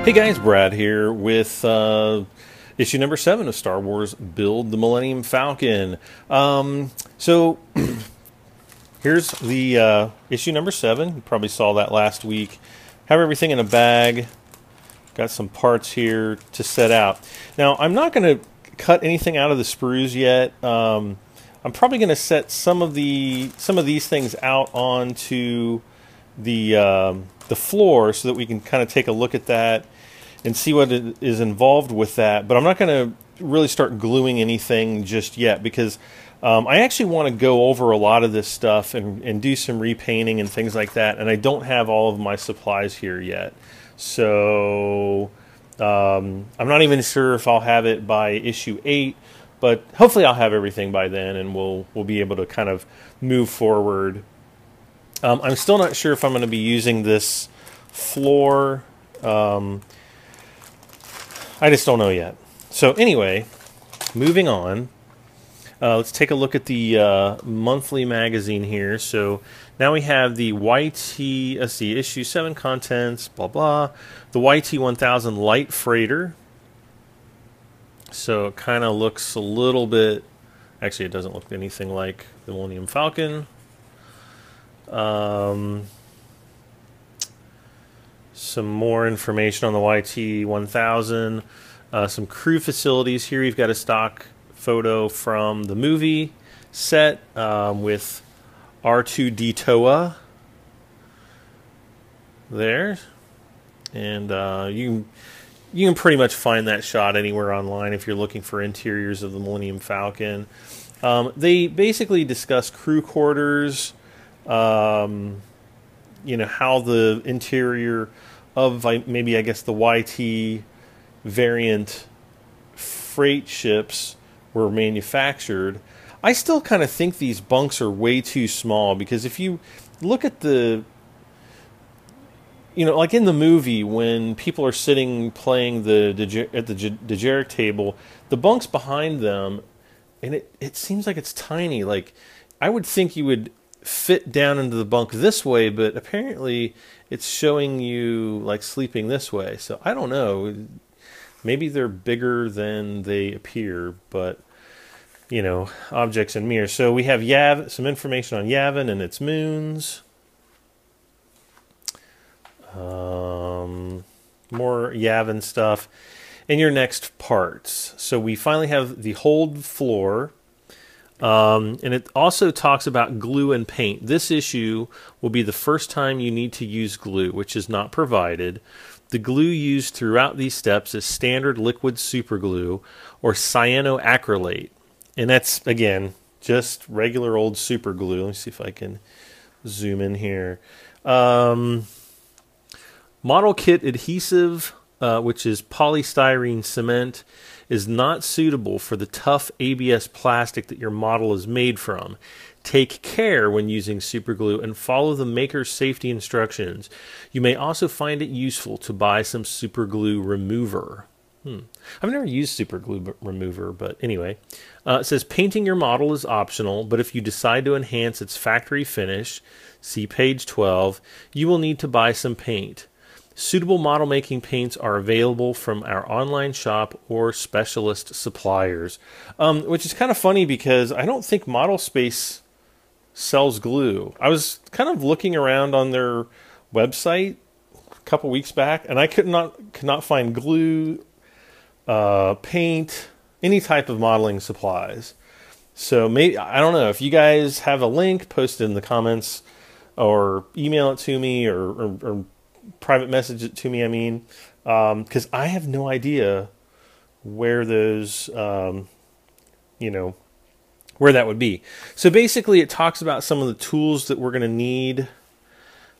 Hey guys, Brad here with issue number 7 of Star Wars Build the Millennium Falcon. So here's the issue number 7. You probably saw that last week. Have everything in a bag. Got some parts here to set out. Now, I'm not going to cut anything out of the sprues yet. I'm probably going to set some of these things out onto the floor so that we can kind of take a look at that and see what is involved with that. But I'm not going to really start gluing anything just yet because I actually want to go over a lot of this stuff and do some repainting and things like that, and I don't have all of my supplies here yet. So I'm not even sure if I'll have it by issue 8, but hopefully I'll have everything by then, and we'll be able to kind of move forward. I'm still not sure if I'm going to be using this floor. I just don't know yet. So anyway, moving on. Let's take a look at the monthly magazine here. So now we have the YT, let's see, issue 7 contents, blah, blah. The YT 1000 light freighter. So it kind of looks a little bit, actually it doesn't look anything like the Millennium Falcon. Some more information on the YT 1000. Some crew facilities here. We've got a stock photo from the movie set with R2-D2 there, and you can pretty much find that shot anywhere online if you're looking for interiors of the Millennium Falcon. They basically discuss crew quarters, you know, how the interior of maybe, I guess, the YT variant freight ships were manufactured. I still kind of think these bunks are way too small, because if you look at the, you know, like in the movie when people are sitting playing at the DeAgostini table, the bunks behind them, and it seems like it's tiny. Like, I would think you would fit down into the bunk this way, but apparently it's showing you like sleeping this way. So I don't know. Maybe they're bigger than they appear, but, you know, objects and mirrors. So we have some information on Yavin and its moons. More Yavin stuff in your next parts. So we finally have the hold floor. And it also talks about glue and paint. This issue will be the first time you need to use glue, which is not provided. The glue used throughout these steps is standard liquid superglue or cyanoacrylate. And that's, again, just regular old superglue. Let me see if I can zoom in here. Model kit adhesive, which is polystyrene cement, is not suitable for the tough ABS plastic that your model is made from. Take care when using superglue and follow the maker's safety instructions. You may also find it useful to buy some superglue remover. I've never used superglue remover, but anyway. It says painting your model is optional, but if you decide to enhance its factory finish, see page 12, you will need to buy some paint. Suitable model making paints are available from our online shop or specialist suppliers. Which is kind of funny because I don't think Model Space sells glue. I was kind of looking around on their website a couple weeks back, and I could not find glue, paint, any type of modeling supplies. So maybe, I don't know, if you guys have a link, post it in the comments or email it to me or private message it to me, I mean, because I have no idea where those, you know, where that would be. So basically it talks about some of the tools that we're going to need.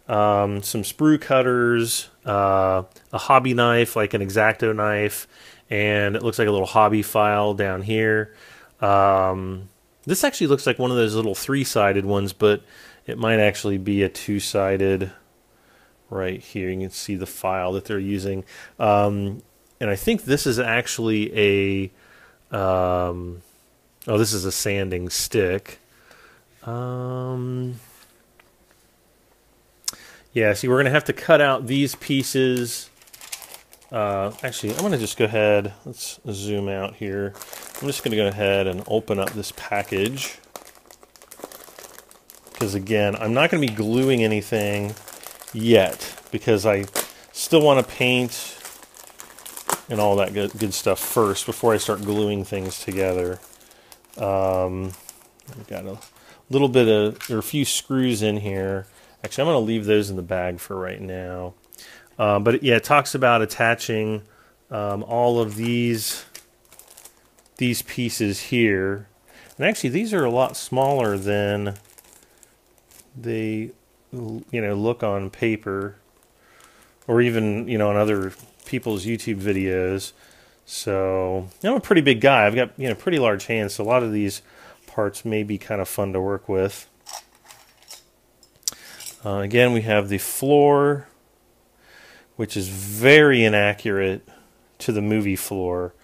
Some sprue cutters, a hobby knife, like an X-Acto knife, and it looks like a little hobby file down here. This actually looks like one of those little 3-sided ones, but it might actually be a 2-sided. Right here, you can see the file that they're using. And I think this is actually a, oh, this is a sanding stick. Yeah, see, we're going to have to cut out these pieces Actually, I'm going to just go ahead, let's zoom out here. I'm just going to go ahead and open up this package. Because again, I'm not going to be gluing anything yet, because I still want to paint and all that good stuff first before I start gluing things together. I've got a little bit of, or a few screws in here. Actually, I'm going to leave those in the bag for right now. But yeah, it talks about attaching all of these pieces here. And actually, these are a lot smaller than they, look on paper, or even, on other people's YouTube videos. So I'm a pretty big guy. I've got, pretty large hands. So a lot of these parts may be kind of fun to work with. Again, we have the floor, which is very inaccurate to the movie floor.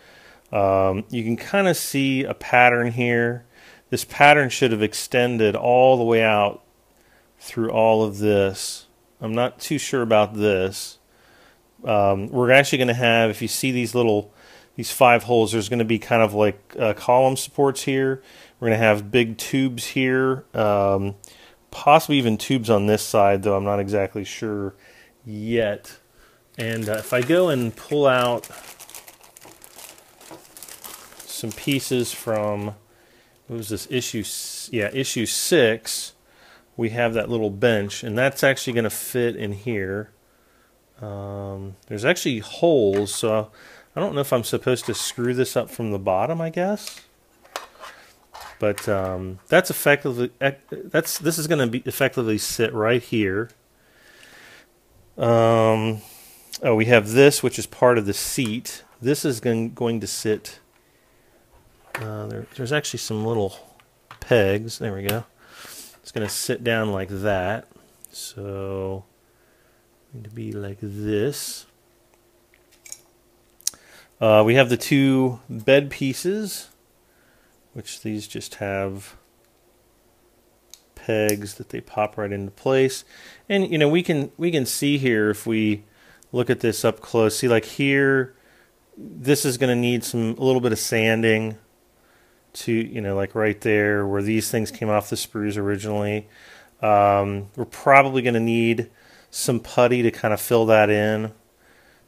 You can kind of see a pattern here. This pattern should have extended all the way out through all of this. I'm not too sure about this. We're actually going to have, if you see these 5 holes, there's going to be kind of like column supports here. We're going to have big tubes here, possibly even tubes on this side, though I'm not exactly sure yet. And if I go and pull out some pieces from, what was this, issue 6, we have that little bench, and that's actually going to fit in here. There's actually holes, so I don't know if I'm supposed to screw this up from the bottom, I guess. But that's effectively, this is going to be effectively sit right here. Oh, we have this, which is part of the seat. This is going to sit, there's actually some little pegs. There we go. It's going to sit down like that. So, going to be like this. We have the 2 bed pieces, which these just have pegs that they pop right into place. And we can see here, if we look at this up close, see, like here, this is going to need a little bit of sanding to, like right there where these things came off the sprues originally. We're probably going to need some putty to kind of fill that in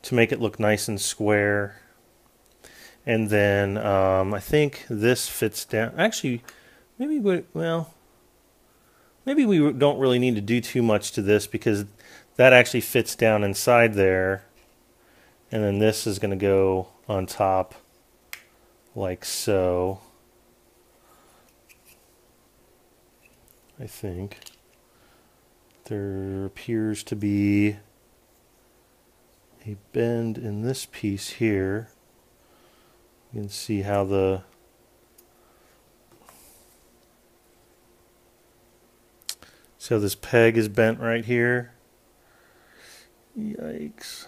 to make it look nice and square. And then I think this fits down. Actually, maybe we don't really need to do too much to this, because that actually fits down inside there. And then this is going to go on top like so. I think there appears to be a bend in this piece here. You can see how this peg is bent right here. Yikes.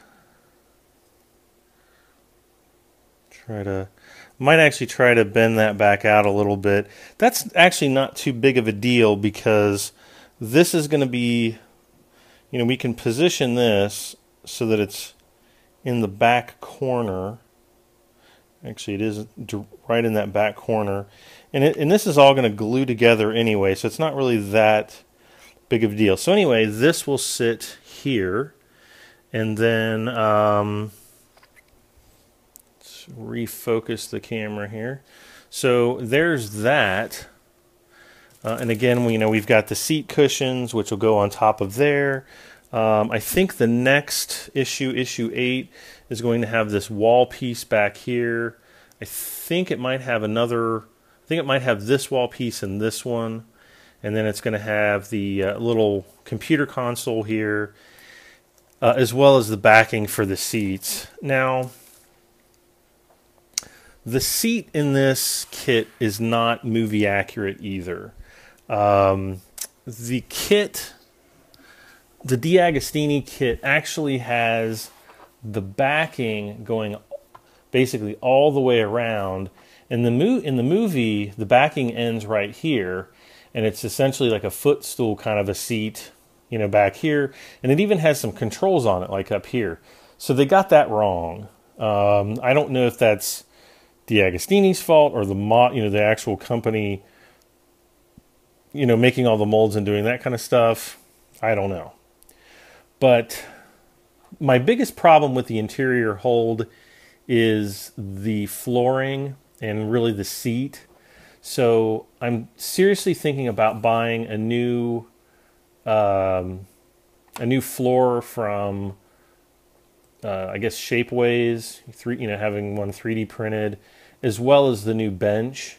Might actually try to bend that back out a little bit. That's actually not too big of a deal, because this is going to be, we can position this so that it's in the back corner. Actually, it is right in that back corner. And this is all going to glue together anyway, so it's not really that big of a deal. So anyway, this will sit here. And then, let's refocus the camera here. So there's that. And again, we've got the seat cushions, which will go on top of there. I think the next issue 8, is going to have this wall piece back here. I think it might have this wall piece and this one. And then it's going to have the little computer console here, as well as the backing for the seats. Now, the seat in this kit is not movie accurate either. The kit, the DeAgostini kit, actually has the backing going basically all the way around. In the movie, the backing ends right here, and it's essentially like a footstool kind of a seat, back here. And it even has some controls on it, like up here. So they got that wrong. I don't know if that's DeAgostini's fault or the actual company, making all the molds and doing that kind of stuff. I don't know. But my biggest problem with the interior hold is the flooring and really the seat. So I'm seriously thinking about buying a new floor from I guess Shapeways, having one 3D printed, as well as the new bench.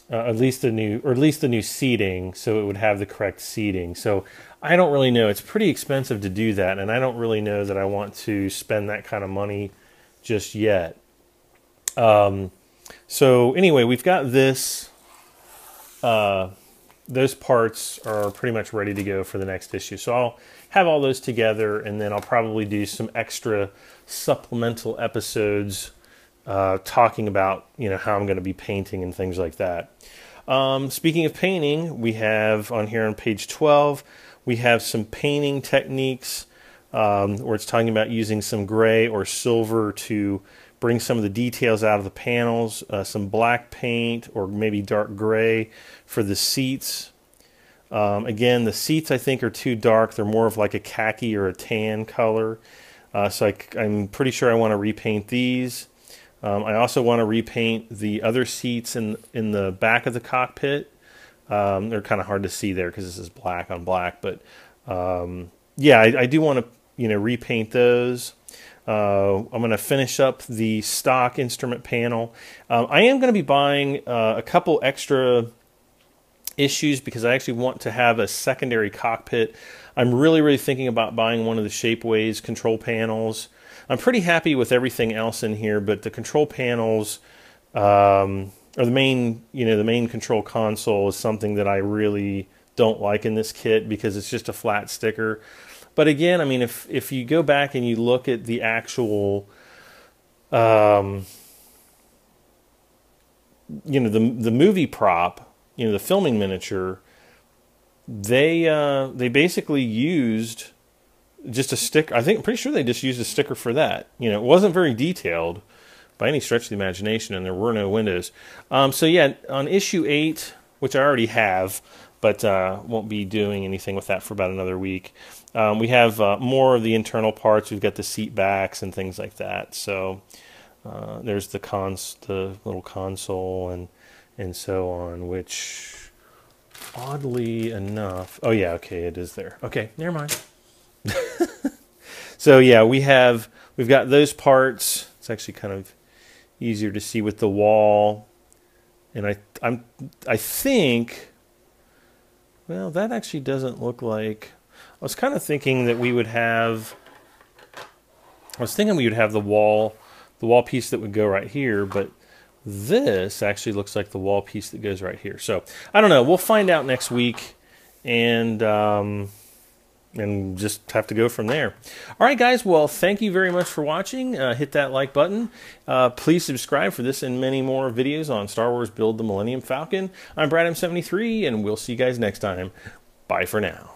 At least the new seating, so it would have the correct seating. So I don't really know. It's pretty expensive to do that, and I don't really know that I want to spend that kind of money just yet. So anyway, we've got this. Those parts are pretty much ready to go for the next issue. So I'll have all those together, and then I'll probably do some extra supplemental episodes talking about how I'm going to be painting and things like that. Speaking of painting, we have on here on page 12, we have some painting techniques where it's talking about using some gray or silver to bring some of the details out of the panels, some black paint or maybe dark gray for the seats. Again, the seats I think are too dark. They're more of like a khaki or a tan color. So I'm pretty sure I want to repaint these. I also want to repaint the other seats in the back of the cockpit. They're kind of hard to see there because this is black on black, but yeah, I do want to repaint those. I'm going to finish up the stock instrument panel. I am going to be buying a couple extra issues because I actually want to have a secondary cockpit. I'm really thinking about buying one of the Shapeways control panels. I'm pretty happy with everything else in here, but the control panels, or the main control console is something that I really don't like in this kit because it's just a flat sticker. But again, I mean, if you go back and you look at the actual, the movie prop, the filming miniature, they basically used just a sticker. I'm pretty sure they just used a sticker for that. It wasn't very detailed by any stretch of the imagination, and there were no windows. So yeah, on issue 8, which I already have, but won't be doing anything with that for about another week. We have more of the internal parts. We've got the seat backs and things like that. So there's the little console and so on, which oddly enough, oh yeah, okay, it is there. Okay, never mind. So yeah, we've got those parts. It's actually kind of easier to see with the wall, and I think, well, that actually doesn't look like. I was kind of thinking that we would have. I was thinking we would have the wall piece that would go right here, but this actually looks like the wall piece that goes right here. So I don't know. We'll find out next week, and just have to go from there. All right, guys. Well, thank you very much for watching. Hit that like button. Please subscribe for this and many more videos on Star Wars Build the Millennium Falcon. I'm Brad M73, and we'll see you guys next time. Bye for now.